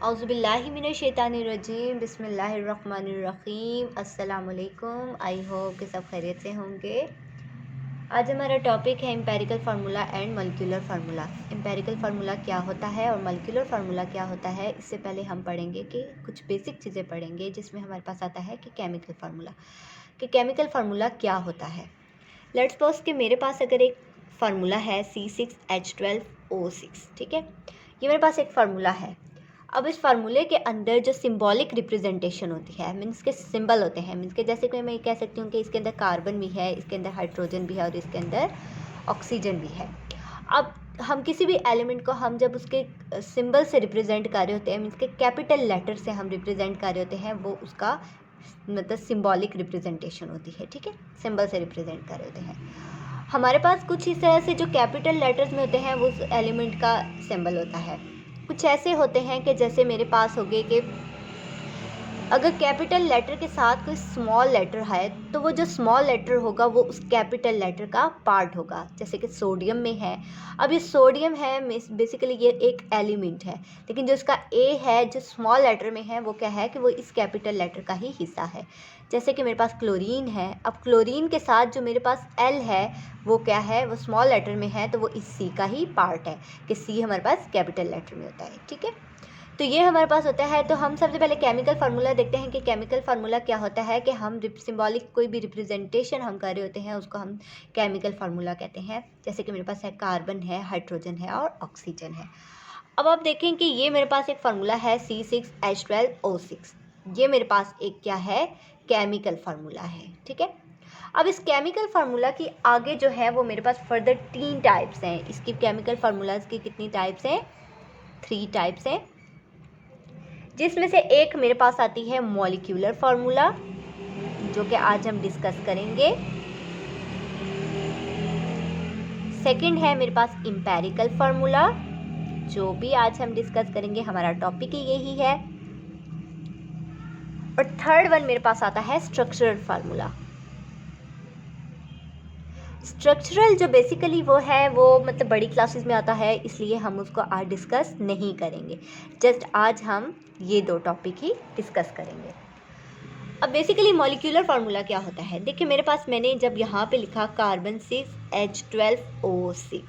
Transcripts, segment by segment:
औज़ुबिल्लाहिमिनश्शैतानिर्रजीम बिस्मिल्लाहिर्रहमानिर्रहीम अस्सलाम वालेकुम। आई होप कि सब खैरियत से होंगे। आज हमारा टॉपिक है empirical formula and molecular formula. Empirical formula क्या होता है और मॉलिक्यूलर फार्मूला क्या होता है, इससे पहले हम पढ़ेंगे कि कुछ बेसिक चीज़ें पढ़ेंगे जिसमें हमारे पास आता है कि केमिकल फार्मूला क्या होता है। लेट्स सपोज कि मेरे पास अगर एक फार्मूला है C6H12O6, ठीक है, ये मेरे पास एक फार्मूला है। अब इस फार्मूले के अंदर जो सिंबॉलिक रिप्रेजेंटेशन होती है, मीन्स के सिंबल होते हैं, मीन्स के जैसे कि मैं कह सकती हूँ कि इसके अंदर कार्बन भी है, इसके अंदर हाइड्रोजन भी है और इसके अंदर ऑक्सीजन भी है। अब हम किसी भी एलिमेंट को हम जब उसके सिंबल से रिप्रेजेंट कर रहे होते हैं, मीन्स के कैपिटल लेटर से हम रिप्रेजेंट कर रहे होते हैं, वो उसका मतलब सिंबॉलिक रिप्रेजेंटेशन होती है, ठीक है, सिंबल से रिप्रेजेंट कर रहे होते हैं। हमारे पास कुछ इस तरह से जो कैपिटल लेटर्स में होते हैं वो उस एलिमेंट का सिंबल होता है। कुछ ऐसे होते हैं कि जैसे मेरे पास हो गए कि अगर कैपिटल लेटर के साथ कोई स्मॉल लेटर है तो वो जो स्मॉल लेटर होगा वो उस कैपिटल लेटर का पार्ट होगा। जैसे कि सोडियम में है, अब ये सोडियम है, बेसिकली ये एक एलिमेंट है, लेकिन जो इसका ए है जो स्मॉल लेटर में है वो क्या है कि वो इस कैपिटल लेटर का ही हिस्सा है। जैसे कि मेरे पास क्लोरीन है, अब क्लोरीन के साथ जो मेरे पास एल है वो क्या है, वो स्मॉल लेटर में है, तो वो इस सी का ही पार्ट है कि सी हमारे पास कैपिटल लेटर में होता है, ठीक है। तो ये हमारे पास होता है। तो हम सबसे पहले केमिकल फार्मूला देखते हैं कि केमिकल फार्मूला क्या होता है। कि हम सिंबॉलिक कोई भी रिप्रेजेंटेशन हम कर रहे होते हैं उसको हम केमिकल फार्मूला कहते हैं। जैसे कि मेरे पास है कार्बन है, हाइड्रोजन है और ऑक्सीजन है। अब आप देखें कि ये मेरे पास एक फार्मूला है C6H12O6। ये मेरे पास एक क्या है, केमिकल फार्मूला है, ठीक है। अब इस केमिकल फार्मूला की आगे जो है वो मेरे पास फर्दर 3 टाइप्स हैं। इसकी केमिकल फार्मूलाज की कितनी टाइप्स हैं, 3 टाइप्स हैं, जिसमें से एक मेरे पास आती है मॉलिक्यूलर फार्मूला, जो कि आज हम डिस्कस करेंगे। सेकंड है मेरे पास एम्पेरिकल फार्मूला, जो भी आज हम डिस्कस करेंगे, हमारा टॉपिक ही यही है। और थर्ड वन मेरे पास आता है स्ट्रक्चरल फार्मूला। स्ट्रक्चरल जो बेसिकली वो है वो मतलब बड़ी क्लासेस में आता है, इसलिए हम उसको आज डिस्कस नहीं करेंगे। जस्ट आज हम ये 2 टॉपिक ही डिस्कस करेंगे। अब बेसिकली मॉलिक्यूलर फार्मूला क्या होता है, देखिए मेरे पास मैंने जब यहाँ पे लिखा कार्बन 6H12O6,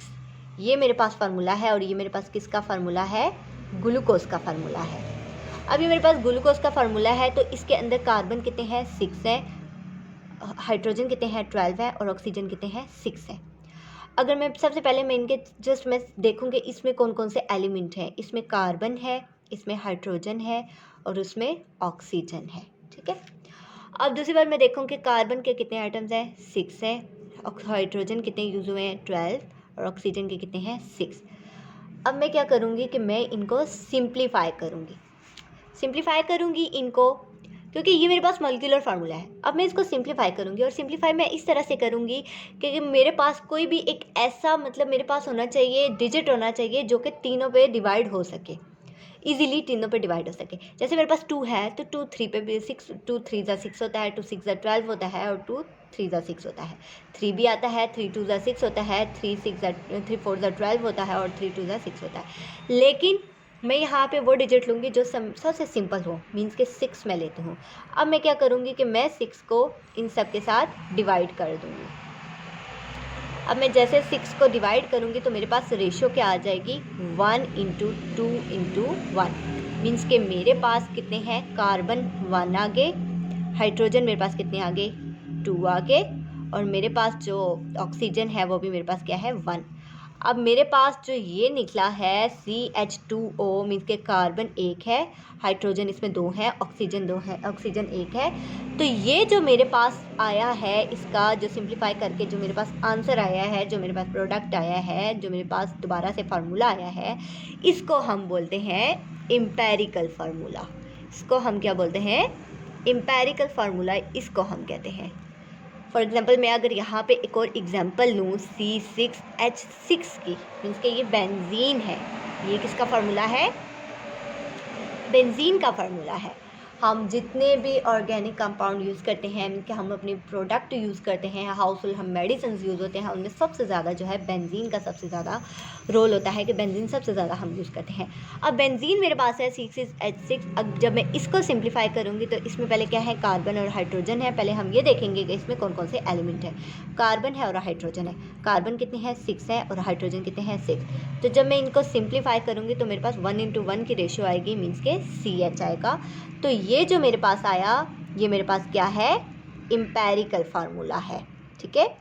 ये मेरे पास फार्मूला है और ये मेरे पास किसका फार्मूला है, ग्लूकोज का फार्मूला है। अब ये मेरे पास ग्लूकोज का फार्मूला है तो इसके अंदर कार्बन कितने हैं, 6 है, हाइड्रोजन कितने हैं, 12 है और ऑक्सीजन कितने हैं, 6 है। अगर मैं सबसे पहले मैं इनके जस्ट मैं देखूँगी इसमें कौन कौन से एलिमेंट हैं, इसमें कार्बन है, इसमें हाइड्रोजन है और उसमें ऑक्सीजन है, ठीक है। अब दूसरी बार मैं देखूँ कि कार्बन के कितने आइटम्स हैं, 6 है, हाइड्रोजन कितने यूज़ हुए हैं, 12 और ऑक्सीजन के कितने हैं, 6। अब मैं क्या करूँगी कि मैं इनको सिंप्लीफाई करूँगी इनको, क्योंकि ये मेरे पास मॉलिक्यूलर फार्मूला है। अब मैं इसको सिंप्लीफाई करूँगी और सिंप्लीफाई मैं इस तरह से करूँगी कि मेरे पास कोई भी एक ऐसा मतलब मेरे पास होना चाहिए, डिजिट होना चाहिए जो कि तीनों पे डिवाइड हो सके, इजीली तीनों पे डिवाइड हो सके। जैसे मेरे पास 2 है तो 2 3 पे भी 6, 2 3 ज़ा 6 होता है, 2 6 ज़ा 12 होता है और 2 3 ज़ा 6 होता है। 3 भी आता है, 3 2 ज़ा 6 होता है, 3 4 ज़ा 12 होता है और 3 2 ज़ा 6 होता है। लेकिन मैं यहाँ पे वो डिजिट लूँगी जो सबसे सिंपल हो, मीन्स के 6 मैं लेती हूँ। अब मैं क्या करूँगी कि मैं 6 को इन सब के साथ डिवाइड कर दूँगी। अब मैं जैसे 6 को डिवाइड करूँगी तो मेरे पास रेशो क्या आ जाएगी, 1:2:1, मीन्स के मेरे पास कितने हैं, कार्बन 1 आगे, हाइड्रोजन मेरे पास कितने आगे, 2 आगे और मेरे पास जो ऑक्सीजन है वो भी मेरे पास क्या है, 1। अब मेरे पास जो ये निकला है CH2O, मीन्स के कार्बन 1 है, हाइड्रोजन इसमें 2 है, ऑक्सीजन 2 है, ऑक्सीजन 1 है। तो ये जो मेरे पास आया है, इसका जो सिंप्लीफाई करके जो मेरे पास आंसर आया है, जो मेरे पास प्रोडक्ट आया है, जो मेरे पास दोबारा से फार्मूला आया है, इसको हम बोलते हैं एम्पेरिकल फार्मूला। इसको हम क्या बोलते हैं, एम्पेरिकल फार्मूला इसको हम कहते हैं। फॉर एग्ज़ाम्पल मैं अगर यहाँ पे एक और एग्ज़ाम्पल लूँ C6H6 की, मीन्स के ये बेंजीन है, ये किसका फार्मूला है, बेंजीन का फार्मूला है। हम जितने भी ऑर्गेनिक कंपाउंड यूज़ करते हैं, कि हम अपने प्रोडक्ट यूज़ करते हैं, हाउस होल्ड हम मेडिसिन यूज़ होते हैं, उनमें सबसे ज़्यादा जो है बेंजीन का सबसे ज़्यादा रोल होता है, कि बेंजीन सबसे ज़्यादा हम यूज़ करते हैं। अब बेंजीन मेरे पास है C6H6। अब जब मैं इसको सिंप्लीफाई करूँगी तो इसमें पहले क्या है, कार्बन और हाइड्रोजन है। पहले हम ये देखेंगे कि इसमें कौन कौन से एलिमेंट है। कार्बन है और हाइड्रोजन है। कार्बन कितने हैं, 6 है, और हाइड्रोजन कितने हैं, 6। तो जब मैं इनको सिंप्लीफाई करूँगी तो मेरे पास 1:1 की रेशियो आएगी, मीन्स के CH आएगा। तो ये जो मेरे पास आया, ये मेरे पास क्या है, एम्पिरिकल फार्मूला है। ठीक है,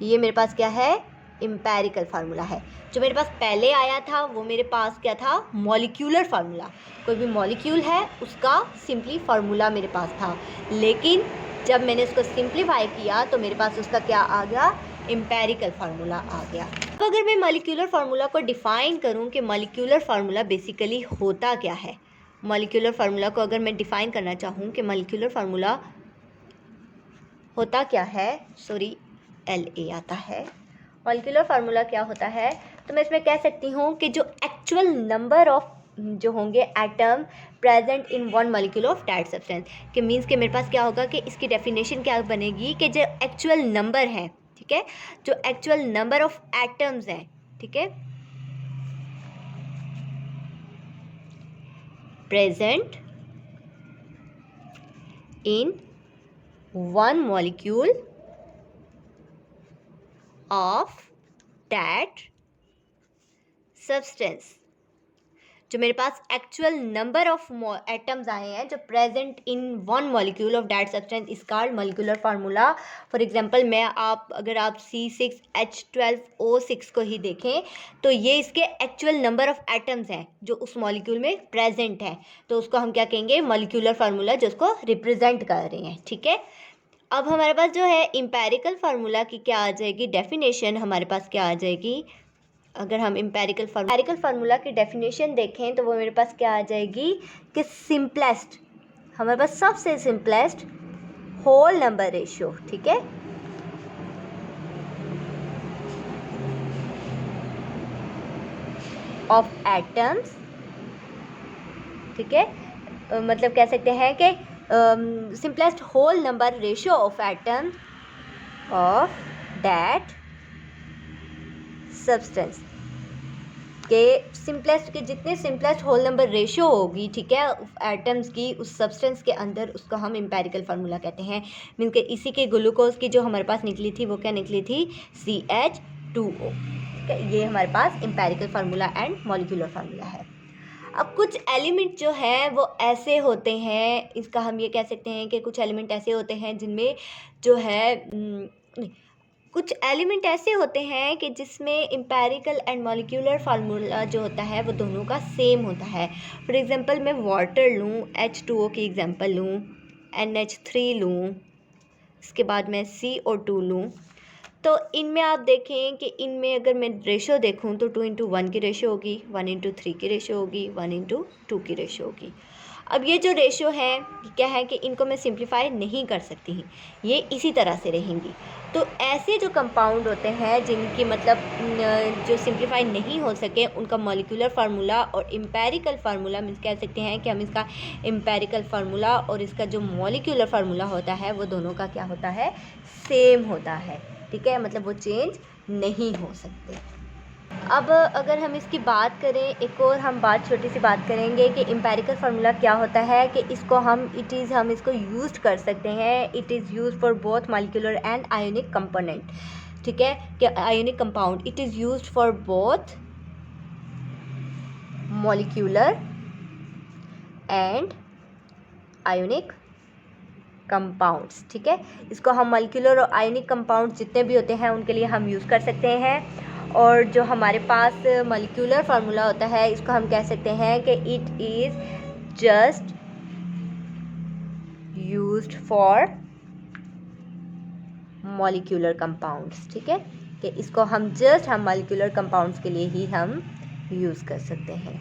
ये मेरे पास क्या है, एम्पिरिकल फार्मूला है। जो मेरे पास पहले आया था वो मेरे पास क्या था, मॉलिक्यूलर फार्मूला। कोई भी मॉलिक्यूल है उसका सिंपली फार्मूला मेरे पास था, लेकिन जब मैंने उसको सिंप्लीफाई किया तो मेरे पास उसका क्या आ गया, एम्पिरिकल फार्मूला आ गया। अब अगर मैं मॉलिक्यूलर फार्मूला को डिफ़ाइन करूं कि मॉलिक्यूलर फार्मूला बेसिकली होता क्या है, मॉलिक्यूलर फार्मूला को अगर मैं डिफ़ाइन करना चाहूं कि मॉलिक्यूलर फार्मूला होता क्या है, सॉरी LA आता है, मॉलिक्यूलर फार्मूला क्या होता है, तो मैं इसमें कह सकती हूँ कि जो एक्चुअल नंबर ऑफ जो होंगे atom present in one molecule of that substance, कि मीन्स के मेरे पास क्या होगा कि इसकी डेफिनेशन क्या बनेगी कि जो एक्चुअल नंबर है, ठीक है, जो एक्चुअल नंबर ऑफ एटम्स हैं, ठीक है, present in one molecule of that substance. जो मेरे पास एक्चुअल नंबर ऑफ एटम्स आए हैं जो present in one molecule of that substance is called molecular formula. For example मैं अगर आप C6H12O6 को ही देखें तो ये इसके एक्चुअल नंबर ऑफ एटम्स हैं जो उस मॉलिक्यूल में प्रेजेंट हैं, तो उसको हम क्या कहेंगे, मॉलिक्यूलर फार्मूला, जो उसको रिप्रेजेंट कर रहे हैं। ठीक है, अब हमारे पास जो है एम्पिरिकल फार्मूला की क्या आ जाएगी, डेफिनेशन हमारे पास क्या आ जाएगी। अगर हम एम्पिरिकल फार्मूला की डेफिनेशन देखें तो वो मेरे पास क्या आ जाएगी कि सिंपलेस्ट, हमारे पास सबसे सिंपलेस्ट होल नंबर रेशियो, ठीक है, ऑफ एटम्स, ठीक है, मतलब कह सकते हैं कि simplest whole number ratio of atoms of that substance, के सिंपलेस्ट के जितने सिंपलेस्ट होल नंबर रेशियो होगी, ठीक है, एटम्स की उस सब्सटेंस के अंदर, उसको हम एम्पिरिकल फार्मूला कहते हैं। मीन के इसी के ग्लूकोज की जो हमारे पास निकली थी वो क्या निकली थी, CH2O। ठीक है, ये हमारे पास empirical formula and molecular formula है। अब कुछ एलिमेंट जो है वो ऐसे होते हैं, इसका हम ये कह सकते हैं कि कुछ एलिमेंट ऐसे होते हैं जिनमें जो है कुछ एलिमेंट ऐसे होते हैं कि जिसमें एम्पिरिकल एंड मॉलिक्यूलर फार्मूला जो होता है वो दोनों का सेम होता है। फॉर एग्जांपल मैं वाटर लूँ, H2O की एग्जांपल लूँ, NH3 लूँ, इसके बाद मैं CO2 लूँ, तो इनमें आप देखें कि इनमें अगर मैं रेशो देखूं तो 2:1 की रेशो होगी, 1:3 की रेशो होगी, 1:2 की रेशो होगी। अब ये जो रेशो है क्या है कि इनको मैं सिंप्लीफाई नहीं कर सकती हूँ, ये इसी तरह से रहेंगी। तो ऐसे जो कंपाउंड होते हैं जिनकी मतलब जो सिंप्लीफाई नहीं हो सके, उनका मॉलिक्यूलर फार्मूला और एम्पिरिकल फार्मूला मीन्स कह सकते हैं कि हम इसका एम्पिरिकल फार्मूला और इसका जो मॉलिक्यूलर फार्मूला होता है वो दोनों का क्या होता है, सेम होता है। ठीक है, मतलब वो चेंज नहीं हो सकते। अब अगर हम इसकी बात करें, एक और हम छोटी सी बात करेंगे कि एम्पिरिकल फार्मूला क्या होता है, कि इसको हम इसको यूज़ कर सकते हैं, it is use for both molecular and ionic component. ठीक है, कि ionic compound, it is use for both molecular and ionic compounds. ठीक है, इसको हम मॉलिक्यूलर और आयोनिक कंपाउंड्स जितने भी होते हैं उनके लिए हम यूज़ कर सकते हैं। और जो हमारे पास मॉलिक्यूलर फार्मूला होता है इसको हम कह सकते हैं कि it is just used for molecular compounds. ठीक है, कि इसको हम मॉलिक्यूलर कंपाउंड्स के लिए ही हम यूज़ कर सकते हैं।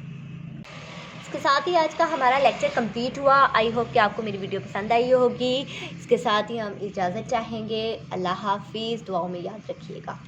इसके साथ ही आज का हमारा लेक्चर कंप्लीट हुआ। आई होप कि आपको मेरी वीडियो पसंद आई होगी। इसके साथ ही हम इजाज़त चाहेंगे। अल्लाह हाफिज़, दुआओं में याद रखिएगा।